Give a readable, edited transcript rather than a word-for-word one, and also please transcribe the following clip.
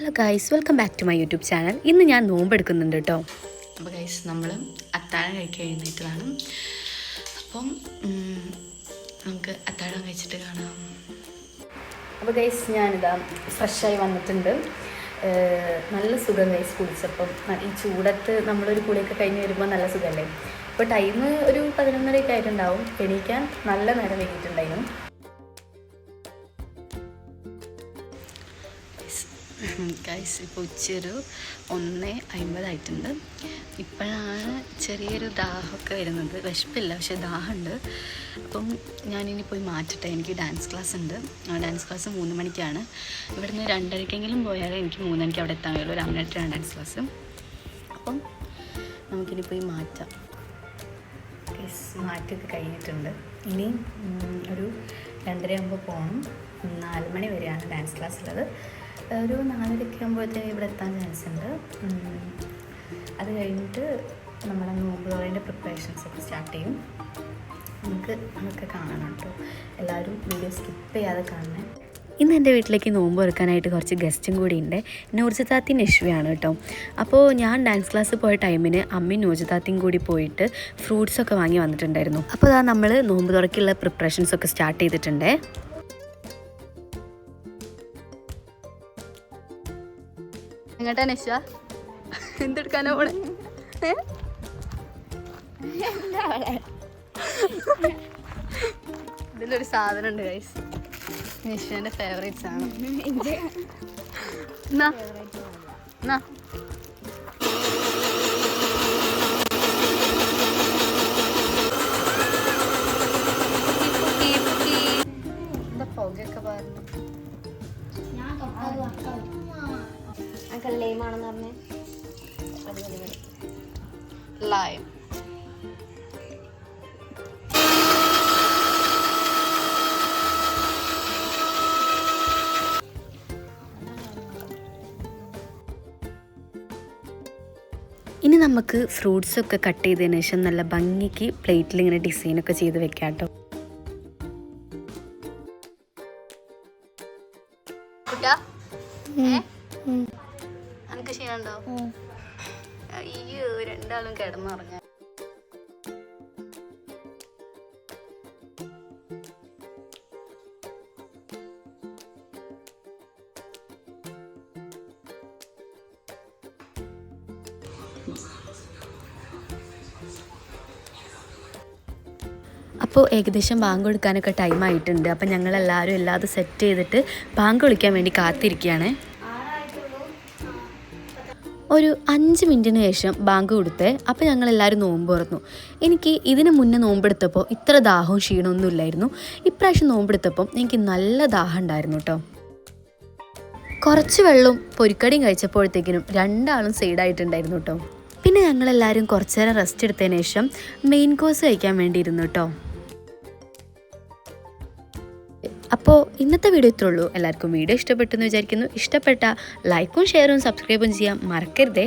Hello guys, welcome back to my YouTube channel. ഇന്ന് ഞാൻ നോമ്പെടുക്കുന്നുണ്ട് കേട്ടോ. അപ്പോൾ ഗൈസ് നമ്മൾ അത്താഴം കഴിക്കാൻ എഴുന്നേറ്റതാണ്. അപ്പം നമുക്ക് അത്താഴം കഴിച്ചിട്ട് കാണാം. അപ്പോൾ ഗൈസ് ഞാനിതാ ഫ്രഷായി വന്നിട്ടുണ്ട്. നല്ല സുഖം ഗൈസ് കുളിച്ചപ്പം. ഈ ചൂടത്ത് നമ്മളൊരു കുളിയൊക്കെ കഴിഞ്ഞ് വരുമ്പോൾ നല്ല സുഖമല്ലേ. ഇപ്പോൾ ടൈം ഒരു 11:30 ആയിട്ടുണ്ടാവും. എണീക്കാൻ നല്ല നേരം വൈകിട്ടുണ്ടായിരുന്നു. ഗൈസ് ഇപ്പോൾ ഉച്ചയൊരു 1:50 ആയിട്ടുണ്ട്. ഇപ്പോഴാണ് ചെറിയൊരു ദാഹമൊക്കെ വരുന്നത്. വിശപ്പില്ല, പക്ഷേ ദാഹമുണ്ട്. അപ്പം ഞാനിനി പോയി മാറ്റട്ടെ. എനിക്ക് ഡാൻസ് ക്ലാസ് ഉണ്ട്. ഡാൻസ് ക്ലാസ് 3 മണിക്കാണ്. ഇവിടുന്ന് 2:30 പോയാൽ എനിക്ക് 3 മണിക്ക് അവിടെ എത്താൻ കഴിയുള്ളൂ. 1 മണിക്കാണ് ഡാൻസ് ക്ലാസ്. അപ്പം നമുക്കിനി പോയി മാറ്റാം. മാറ്റമൊക്കെ കഴിഞ്ഞിട്ടുണ്ട്. ഇനി ഒരു 2:30 പോകണം. 4 മണി വരെയാണ് ഡാൻസ് ക്ലാസ് ഉള്ളത്. ഒരു 4:30 ആകുമ്പോഴത്തേക്ക് ഇവിടെ എത്താൻ ചാൻസ് ഉണ്ട്. അത് കഴിഞ്ഞിട്ട് നമ്മുടെ നോമ്പ് തുറേൻ്റെ പ്രിപ്പറേഷൻസ് ഒക്കെ സ്റ്റാർട്ട് ചെയ്യും. നമുക്ക് അതൊക്കെ കാണണം കേട്ടോ. എല്ലാവരും വീഡിയോ സ്കിപ്പ് ചെയ്യാതെ കാണണേ. ഇന്ന് എൻ്റെ വീട്ടിലേക്ക് നോമ്പ് തുറക്കാനായിട്ട് കുറച്ച് ഗസ്റ്റും കൂടി ഉണ്ട്. നൂർജത്താത്തി നഷ്വയാണ് കേട്ടോ. അപ്പോൾ ഞാൻ ഡാൻസ് ക്ലാസ് പോയ ടൈമിന് അമ്മയും നൂർജത്താത്തിയും കൂടി പോയിട്ട് ഫ്രൂട്ട്സൊക്കെ വാങ്ങി വന്നിട്ടുണ്ടായിരുന്നു. അപ്പോൾ അതാ നമ്മൾ നോമ്പ് തുറക്കുള്ള പ്രിപ്പറേഷൻസൊക്കെ സ്റ്റാർട്ട് ചെയ്തിട്ടുണ്ട്. എങ്ങോട്ടാ നശ്വ? എന്തെടുക്കാനോ പോണെ? ഇതിലൊരു സാധനം ഉണ്ട് ഗൈസ്. നശ്വൻ്റെ ഫേവറേറ്റ്സ് ആണ്. എന്താ പുകയൊക്കെ പറഞ്ഞു ലൈമാണെന്ന് പറഞ്ഞേ. ലൈം ഇനി നമുക്ക് ഫ്രൂട്ട്സൊക്കെ കട്ട് ചെയ്തതിന് ശേഷം നല്ല ഭംഗിക്ക് പ്ലേറ്റിൽ ഇങ്ങനെ ഡിസൈനൊക്കെ ചെയ്ത് വെക്കാം കേട്ടോ. എനിക്ക് ക്ഷീണുണ്ടോ? അയ്യോ, രണ്ടാളും കിടന്നുറങ്ങാൻ. അപ്പോൾ ഏകദേശം ബാങ്ക് കൊടുക്കാനൊക്കെ ടൈം ആയിട്ടുണ്ട്. അപ്പം ഞങ്ങളെല്ലാവരും എല്ലാതും സെറ്റ് ചെയ്തിട്ട് ബാങ്ക് വിളിക്കാൻ വേണ്ടി കാത്തിരിക്കുകയാണ്. ഒരു 5 മിനിറ്റിന് ശേഷം ബാങ്ക് കൊടുത്തേ. അപ്പോൾ ഞങ്ങളെല്ലാവരും നോമ്പ് തുറന്നു. എനിക്ക് ഇതിന് മുന്നേ നോമ്പെടുത്തപ്പോൾ ഇത്ര ദാഹവും ക്ഷീണമൊന്നും ഇല്ലായിരുന്നു. ഇപ്രാവശ്യം നോമ്പെടുത്തപ്പം എനിക്ക് നല്ല ദാഹം ഉണ്ടായിരുന്നു കേട്ടോ. കുറച്ച് വെള്ളവും പൊരിക്കടിയും കഴിച്ചപ്പോഴത്തേക്കിനും രണ്ടാളും സൈഡായിട്ടുണ്ടായിരുന്നു കേട്ടോ. പിന്നെ ഞങ്ങളെല്ലാവരും കുറച്ച് നേരം റെസ്റ്റ് എടുത്തതിന് ശേഷം മെയിൻ കോഴ്സ് കഴിക്കാൻ വേണ്ടിയിരുന്നു കേട്ടോ. അപ്പോൾ ഇന്നത്തെ വീഡിയോ ഇത്രേ ഉള്ളൂ. എല്ലാവർക്കും വീഡിയോ ഇഷ്ടപ്പെട്ടെന്ന് വിചാരിക്കുന്നു. ഇഷ്ടപ്പെട്ട ലൈക്കും ഷെയറും സബ്സ്ക്രൈബും ചെയ്യാൻ മറക്കരുതേ.